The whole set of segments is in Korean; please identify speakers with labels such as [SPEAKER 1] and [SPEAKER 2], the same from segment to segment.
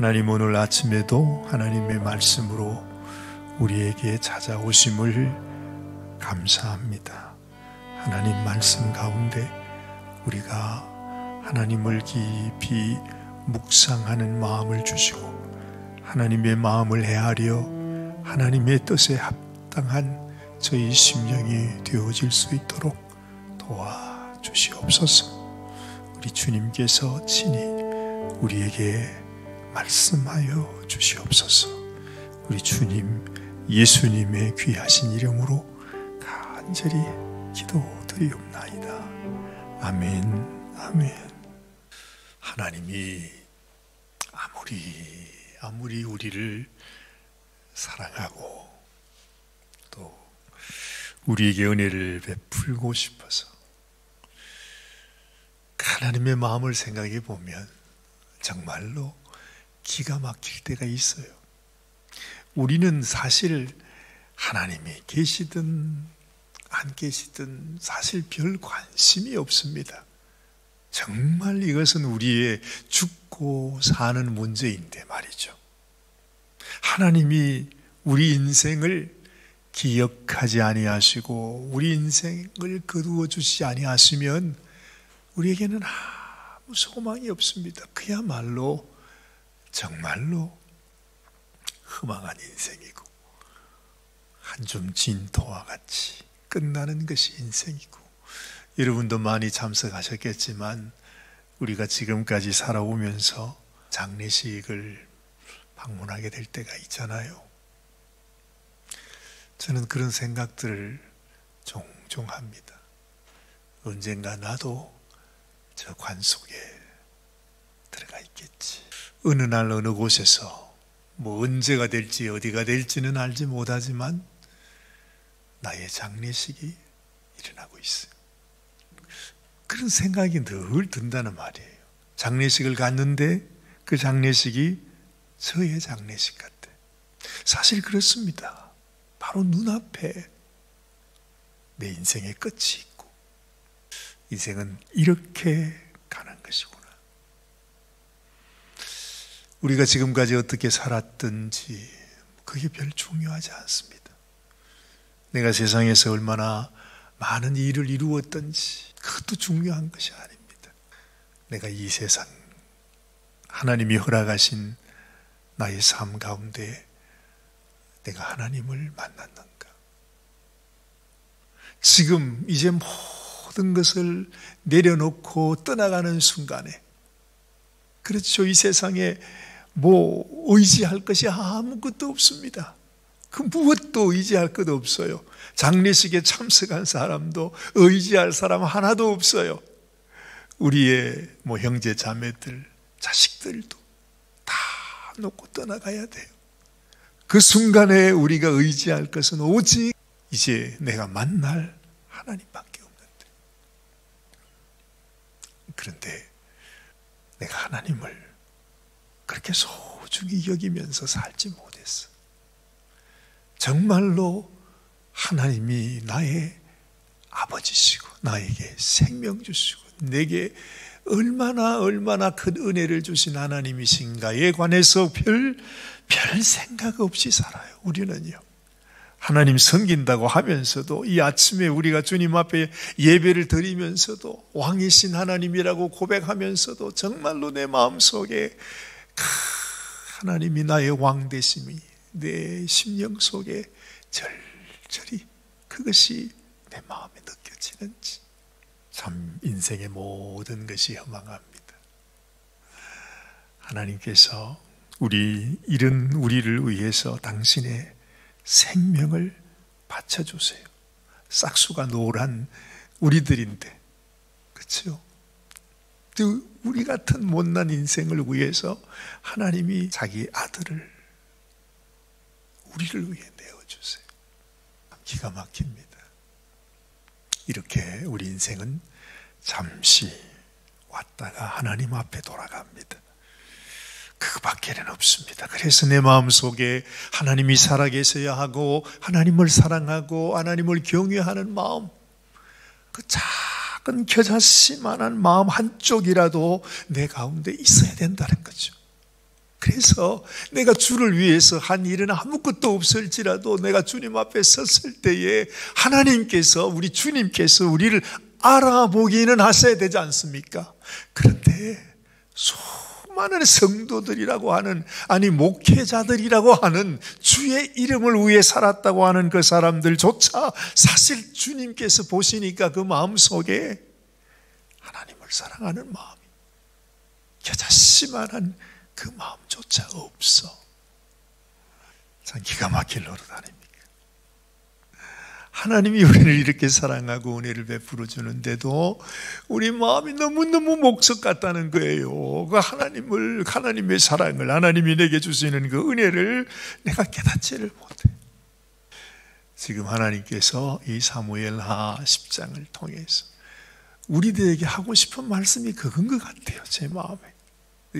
[SPEAKER 1] 하나님, 오늘 아침에도 하나님의 말씀으로 우리에게 찾아오심을 감사합니다. 하나님 말씀 가운데 우리가 하나님을 깊이 묵상하는 마음을 주시고 하나님의 마음을 헤아려 하나님의 뜻에 합당한 저희 심령이 되어질 수 있도록 도와주시옵소서. 우리 주님께서 친히 우리에게 말씀하여 주시옵소서. 우리 주님 예수님의 귀하신 이름으로 간절히 기도드리옵나이다. 아멘, 아멘. 하나님이 아무리 우리를 사랑하고 또 우리에게 은혜를 베풀고 싶어서 하나님의 마음을 생각해 보면 정말로 기가 막힐 때가 있어요. 우리는 사실 하나님이 계시든 안 계시든 사실 별 관심이 없습니다. 정말 이것은 우리의 죽고 사는 문제인데 말이죠. 하나님이 우리 인생을 기억하지 아니하시고 우리 인생을 거두어 주시지 아니하시면 우리에게는 아무 소망이 없습니다. 그야말로 정말로 허망한 인생이고 한 줌 진토와 같이 끝나는 것이 인생이고, 여러분도 많이 참석하셨겠지만 우리가 지금까지 살아오면서 장례식을 방문하게 될 때가 있잖아요. 저는 그런 생각들을 종종 합니다. 언젠가 나도 저 관 속에 들어가 있겠지. 어느 날 어느 곳에서 뭐 언제가 될지 어디가 될지는 알지 못하지만 나의 장례식이 일어나고 있어요. 그런 생각이 늘 든다는 말이에요. 장례식을 갔는데 그 장례식이 저의 장례식 같아. 사실 그렇습니다. 바로 눈앞에 내 인생의 끝이 있고 인생은 이렇게 가는 것이구나. 우리가 지금까지 어떻게 살았든지 그게 별 중요하지 않습니다. 내가 세상에서 얼마나 많은 일을 이루었든지 그것도 중요한 것이 아닙니다. 내가 이 세상 하나님이 허락하신 나의 삶 가운데 내가 하나님을 만났는가? 지금 이제 모든 것을 내려놓고 떠나가는 순간에, 그렇죠, 이 세상에 뭐 의지할 것이 아무것도 없습니다. 그 무엇도 의지할 것 없어요. 장례식에 참석한 사람도 의지할 사람 하나도 없어요. 우리의 뭐 형제 자매들, 자식들도 다 놓고 떠나가야 돼요. 그 순간에 우리가 의지할 것은 오직 이제 내가 만날 하나님밖에 없는데, 그런데 내가 하나님을 그렇게 소중히 여기면서 살지 못했어. 정말로 하나님이 나의 아버지시고 나에게 생명 주시고 내게 얼마나 큰 은혜를 주신 하나님이신가에 관해서 별 생각 없이 살아요. 우리는요. 하나님 섬긴다고 하면서도, 이 아침에 우리가 주님 앞에 예배를 드리면서도 왕이신 하나님이라고 고백하면서도 정말로 내 마음속에 하나님이 나의 왕 되심이 내 심령 속에 절절히 그것이 내 마음에 느껴지는지, 참 인생의 모든 것이 허망합니다. 하나님께서 이런 우리를 위해서 당신의 생명을 바쳐주세요. 싹수가 노란 우리들인데, 그렇죠? 또 우리 같은 못난 인생을 위해서 하나님이 자기 아들을 우리를 위해 내어주세요. 기가 막힙니다. 이렇게 우리 인생은 잠시 왔다가 하나님 앞에 돌아갑니다. 그밖에는 없습니다. 그래서 내 마음속에 하나님이 살아계셔야 하고 하나님을 사랑하고 하나님을 경외하는 마음, 그 작은 겨자씨만한 마음 한쪽이라도 내 가운데 있어야 된다는 거죠. 그래서 내가 주를 위해서 한 일은 아무것도 없을지라도 내가 주님 앞에 섰을 때에 하나님께서, 우리 주님께서 우리를 알아보기는 하셔야 되지 않습니까? 그런데 수많은 성도들이라고 하는, 아니 목회자들이라고 하는, 주의 이름을 위해 살았다고 하는 그 사람들조차 사실 주님께서 보시니까 그 마음속에 하나님을 사랑하는 마음이 겨자씨만한 그 마음조차 없어. 참 기가 막힐 노릇 아닙니까? 하나님이 우리를 이렇게 사랑하고 은혜를 베풀어 주는데도 우리 마음이 너무너무 목석 같다는 거예요. 그 하나님의 사랑을, 하나님이 내게 주시는 그 은혜를 내가 깨닫지를 못해. 지금 하나님께서 이 사무엘하 10장을 통해서 우리들에게 하고 싶은 말씀이 그건 것 같아요. 제 마음에.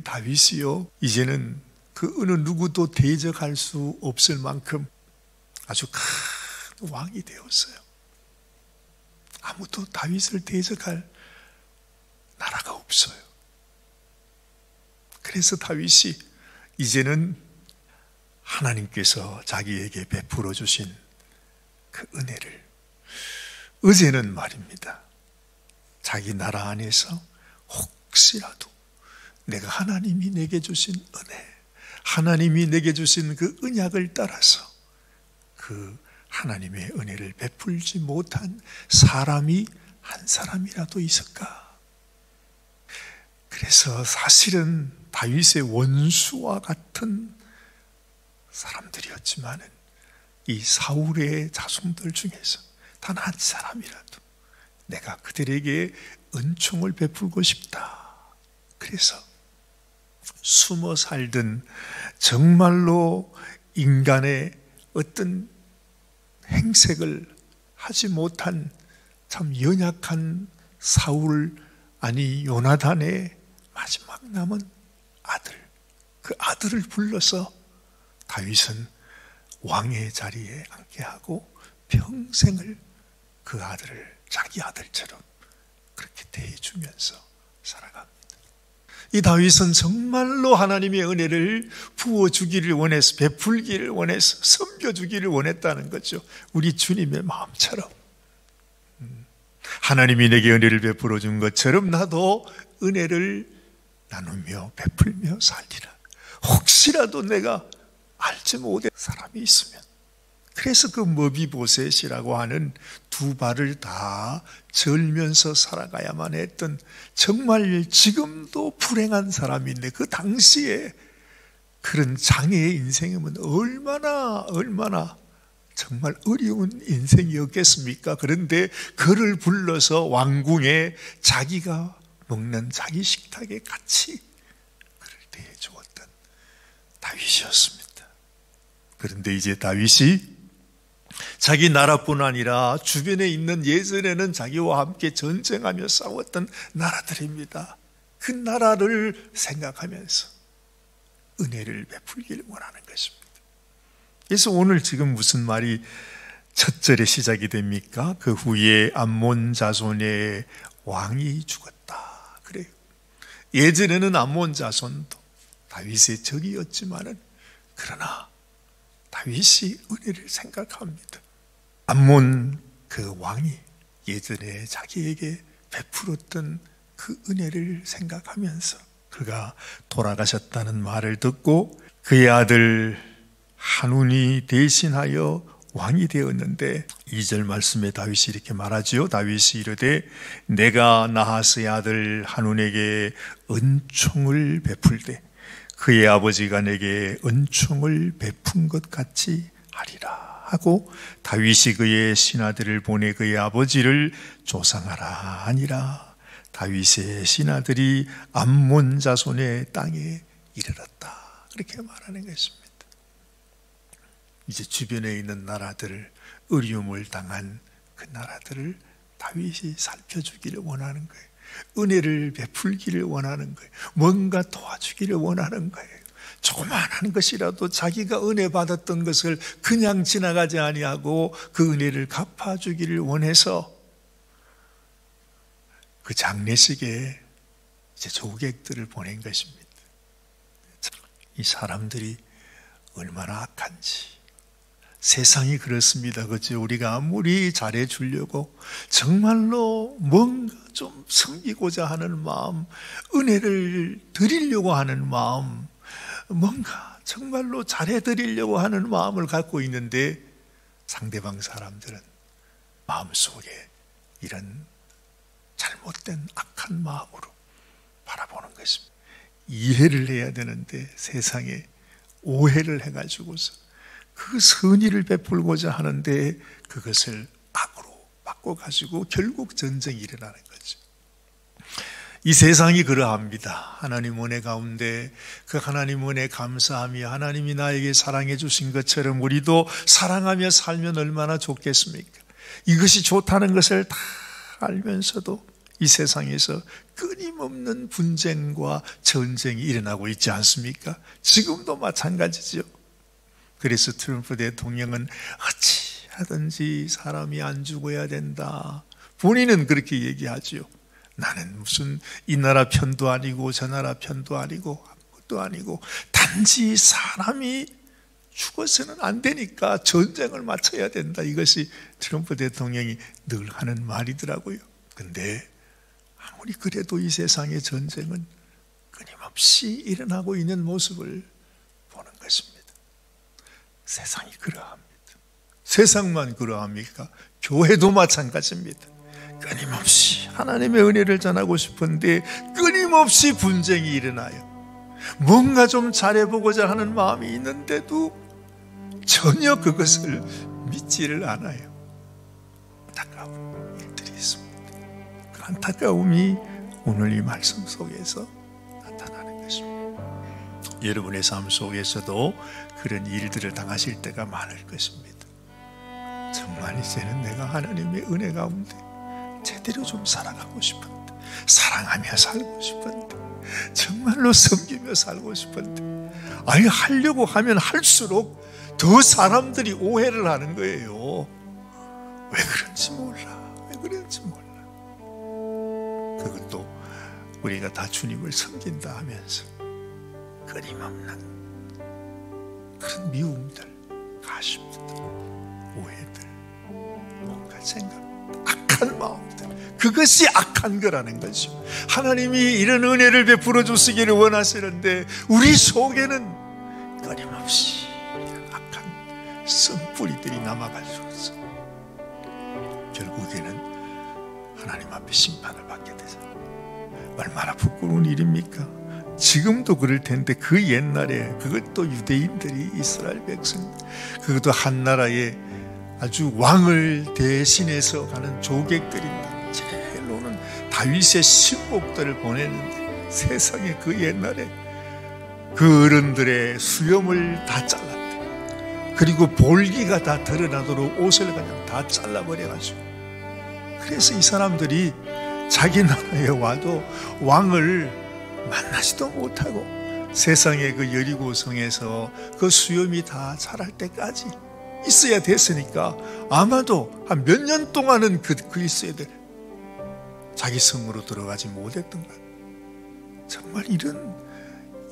[SPEAKER 1] 다윗이요, 이제는 그 어느 누구도 대적할 수 없을 만큼 아주 큰 왕이 되었어요. 아무도 다윗을 대적할 나라가 없어요. 그래서 다윗이 이제는 하나님께서 자기에게 베풀어 주신 그 은혜를, 어제는 말입니다, 자기 나라 안에서 혹시라도 내가 하나님이 내게 주신 은혜, 하나님이 내게 주신 그 언약을 따라서 그 하나님의 은혜를 베풀지 못한 사람이 한 사람이라도 있을까? 그래서 사실은 다윗의 원수와 같은 사람들이었지만은 이 사울의 자손들 중에서 단 한 사람이라도 내가 그들에게 은총을 베풀고 싶다. 그래서 숨어 살던, 정말로 인간의 어떤 행색을 하지 못한 참 연약한 사울, 아니 요나단의 마지막 남은 아들, 그 아들을 불러서 다윗은 왕의 자리에 앉게 하고 평생을 그 아들을 자기 아들처럼 그렇게 대해주면서 살아갑니다. 이 다윗은 정말로 하나님의 은혜를 부어주기를 원해서, 베풀기를 원해서, 섬겨주기를 원했다는 거죠. 우리 주님의 마음처럼. 하나님이 내게 은혜를 베풀어 준 것처럼 나도 은혜를 나누며 베풀며 살리라. 혹시라도 내가 알지 못할 사람이 있으면. 그래서 그 머비보셋이라고 하는 두 발을 다 절면서 살아가야만 했던, 정말 지금도 불행한 사람인데 그 당시에 그런 장애의 인생이면 얼마나 정말 어려운 인생이었겠습니까? 그런데 그를 불러서 왕궁에 자기가 먹는 자기 식탁에 같이 그를 대해주었던 다윗이었습니다. 그런데 이제 다윗이 자기 나라뿐 아니라 주변에 있는, 예전에는 자기와 함께 전쟁하며 싸웠던 나라들입니다. 그 나라를 생각하면서 은혜를 베풀기를 원하는 것입니다. 그래서 오늘 지금 무슨 말이 첫 절에 시작이 됩니까? 그 후에 암몬 자손의 왕이 죽었다. 그래요. 예전에는 암몬 자손도 다윗의 적이었지만은, 그러나 다윗이 은혜를 생각합니다. 암몬 그 왕이 예전에 자기에게 베풀었던 그 은혜를 생각하면서 그가 돌아가셨다는 말을 듣고 그의 아들 한운이 대신하여 왕이 되었는데, 2절 말씀에 다윗이 이렇게 말하지요. 다윗이 이르되 내가 나하스의 아들 한운에게 은총을 베풀되 그의 아버지가 내게 은총을 베푼 것 같이 하리라 하고, 다윗이 그의 신하들을 보내 그의 아버지를 조상하라 하니라. 다윗의 신하들이 암몬 자손의 땅에 이르렀다. 그렇게 말하는 것입니다. 이제 주변에 있는 나라들을, 어려움을 당한 그 나라들을 다윗이 살펴주기를 원하는 거예요. 은혜를 베풀기를 원하는 거예요. 뭔가 도와주기를 원하는 거예요. 조그만한 것이라도 자기가 은혜 받았던 것을 그냥 지나가지 아니하고 그 은혜를 갚아주기를 원해서 그 장례식에 이제 조객들을 보낸 것입니다. 이 사람들이 얼마나 악한지. 세상이 그렇습니다. 그렇죠? 우리가 아무리 잘해주려고 정말로 뭔가 좀 섬기고자 하는 마음, 은혜를 드리려고 하는 마음, 뭔가 정말로 잘해드리려고 하는 마음을 갖고 있는데 상대방 사람들은 마음속에 이런 잘못된 악한 마음으로 바라보는 것입니다. 이해를 해야 되는데 세상에 오해를 해가지고서 그 선의를 베풀고자 하는데 그것을 악으로 바꿔가지고 결국 전쟁이 일어나는 거죠. 이 세상이 그러합니다. 하나님 은혜 가운데 그 하나님 은혜 감사하며 하나님이 나에게 사랑해 주신 것처럼 우리도 사랑하며 살면 얼마나 좋겠습니까? 이것이 좋다는 것을 다 알면서도 이 세상에서 끊임없는 분쟁과 전쟁이 일어나고 있지 않습니까? 지금도 마찬가지죠. 그래서 트럼프 대통령은 어찌하든지 사람이 안 죽어야 된다. 본인은 그렇게 얘기하죠. 나는 무슨 이 나라 편도 아니고 저 나라 편도 아니고 아무것도 아니고 단지 사람이 죽어서는 안 되니까 전쟁을 맞춰야 된다. 이것이 트럼프 대통령이 늘 하는 말이더라고요. 근데 아무리 그래도 이 세상의 전쟁은 끊임없이 일어나고 있는 모습을 보는 것입니다. 세상이 그러합니다. 세상만 그러합니까? 교회도 마찬가지입니다. 끊임없이 하나님의 은혜를 전하고 싶은데 끊임없이 분쟁이 일어나요. 뭔가 좀 잘해보고자 하는 마음이 있는데도 전혀 그것을 믿지를 않아요. 안타까운 일들이 있습니다. 그 안타까움이 오늘 이 말씀 속에서 나타나는 것입니다. 여러분의 삶 속에서도 그런 일들을 당하실 때가 많을 것입니다. 정말 이제는 내가 하나님의 은혜 가운데 제대로 좀 살아가고 싶은데, 사랑하며 살고 싶은데, 정말로 섬기며 살고 싶은데, 아니 하려고 하면 할수록 더 사람들이 오해를 하는 거예요. 왜 그런지 몰라. 왜 그런지 몰라. 그것도 우리가 다 주님을 섬긴다 하면서 끊임없는 그런 미움들, 가십들, 오해들, 뭔가 생각, 악한 마음들, 그것이 악한 거라는 거죠. 하나님이 이런 은혜를 베풀어 주시기를 원하시는데 우리 속에는 끊임없이 이런 악한 씀뿌리들이 남아가지고서 결국에는 하나님 앞에 심판을 받게 되잖아요. 얼마나 부끄러운 일입니까? 지금도 그럴 텐데 그 옛날에 그것도 유대인들이 이스라엘 백성, 그것도 한 나라의 아주 왕을 대신해서 가는 조객들입니다. 제일로는 다윗의 신복들을 보냈는데 세상에 그 옛날에 그 어른들의 수염을 다 잘랐대. 그리고 볼기가 다 드러나도록 옷을 그냥 다 잘라버려가지고, 그래서 이 사람들이 자기 나라에 와도 왕을 만나지도 못하고 세상의 그 여리고성에서 그 수염이 다 자랄 때까지 있어야 됐으니까 아마도 한 몇 년 동안은 그 있어야 돼. 자기 성으로 들어가지 못했던 거야. 정말 이런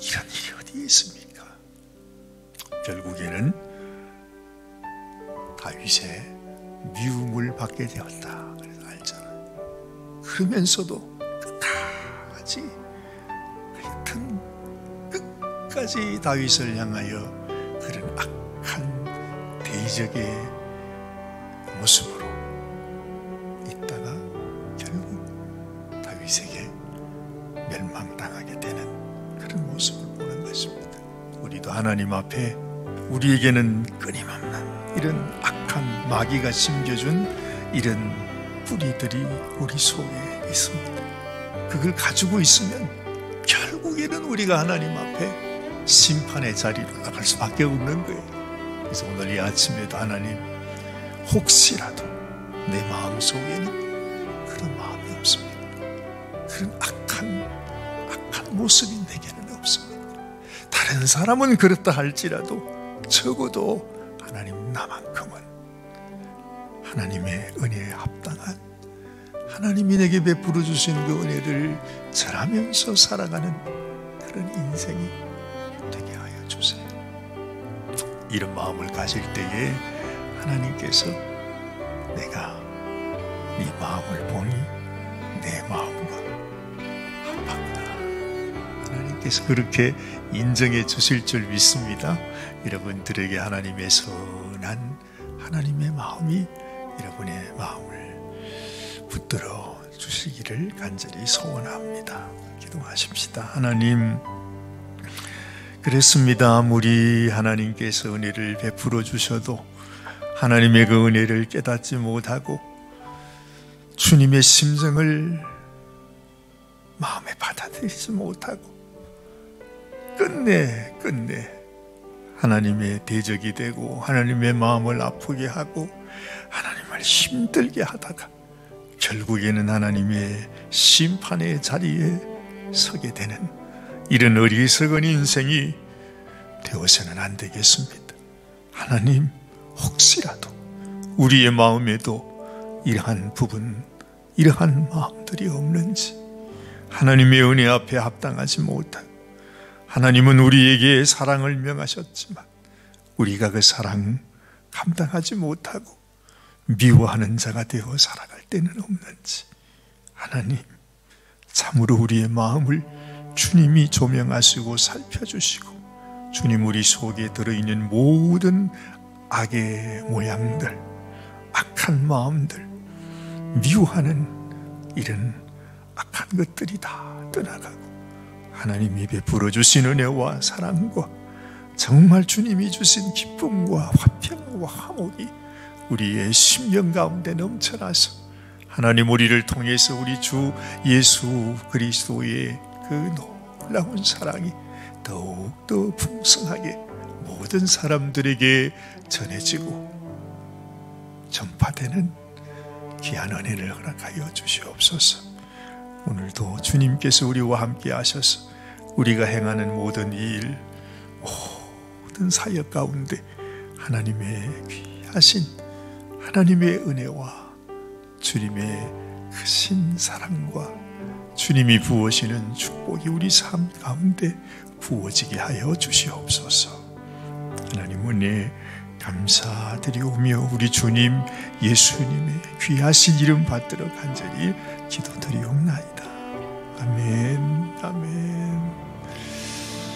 [SPEAKER 1] 일이 어디 있습니까? 결국에는 다윗의 미움을 받게 되었다. 그래서 알잖아요. 그러면서도 끝까지 다윗을 향하여 그런 악한 대적의 모습으로 있다가 결국 다윗에게 멸망당하게 되는 그런 모습을 보는 것입니다. 우리도 하나님 앞에 우리에게는 끊임없는 이런 악한 마귀가 심겨준 이런 뿌리들이 우리 속에 있습니다. 그걸 가지고 있으면 결국에는 우리가 하나님 앞에 심판의 자리로 나갈 수밖에 없는 거예요. 그래서 오늘 이 아침에도 하나님, 혹시라도 내 마음속에는 그런 마음이 없습니까? 그런 악한 모습이 내게는 없습니까? 다른 사람은 그렇다 할지라도 적어도 하나님 나만큼은 하나님의 은혜에 합당한, 하나님이 내게 베풀어 주신 그 은혜를 전하면서 살아가는 그런 인생이 되게 하여 이런 마음을 가질 때에 하나님께서 내가 네 마음을 보니 내 마음과 합하구나. 하나님께서 그렇게 인정해 주실 줄 믿습니다. 여러분들에게 하나님의 선한 하나님의 마음이 여러분의 마음을 붙들어 주시기를 간절히 소원합니다. 기도하십시다. 하나님, 그랬습니다. 아무리 하나님께서 은혜를 베풀어 주셔도 하나님의 그 은혜를 깨닫지 못하고 주님의 심정을 마음에 받아들이지 못하고 끝내 하나님의 대적이 되고 하나님의 마음을 아프게 하고 하나님을 힘들게 하다가 결국에는 하나님의 심판의 자리에 서게 되는 이런 어리석은 인생이 되어서는 안 되겠습니다. 하나님, 혹시라도 우리의 마음에도 이러한 부분, 이러한 마음들이 없는지, 하나님의 은혜 앞에 합당하지 못하고 하나님은 우리에게 사랑을 명하셨지만 우리가 그 사랑 감당하지 못하고 미워하는 자가 되어 살아갈 때는 없는지, 하나님, 참으로 우리의 마음을 주님이 조명하시고 살펴주시고 주님, 우리 속에 들어있는 모든 악의 모양들, 악한 마음들, 미워하는 이런 악한 것들이 다 떠나가고 하나님이 베풀어 주신 은혜와 사랑과 정말 주님이 주신 기쁨과 화평과 화목이 우리의 심령 가운데 넘쳐나서 하나님, 우리를 통해서 우리 주 예수 그리스도의 그 놀라운 사랑이 더욱더 풍성하게 모든 사람들에게 전해지고 전파되는 귀한 은혜를 허락하여 주시옵소서. 오늘도 주님께서 우리와 함께 하셔서 우리가 행하는 모든 일, 모든 사역 가운데 하나님의 귀하신 하나님의 은혜와 주님의 크신 사랑과 주님이 부으시는 축복이 우리 삶 가운데 부어지게 하여 주시옵소서. 하나님 은혜 감사드리오며 우리 주님 예수님의 귀하신 이름 받들어 간절히 기도드리옵나이다. 아멘, 아멘.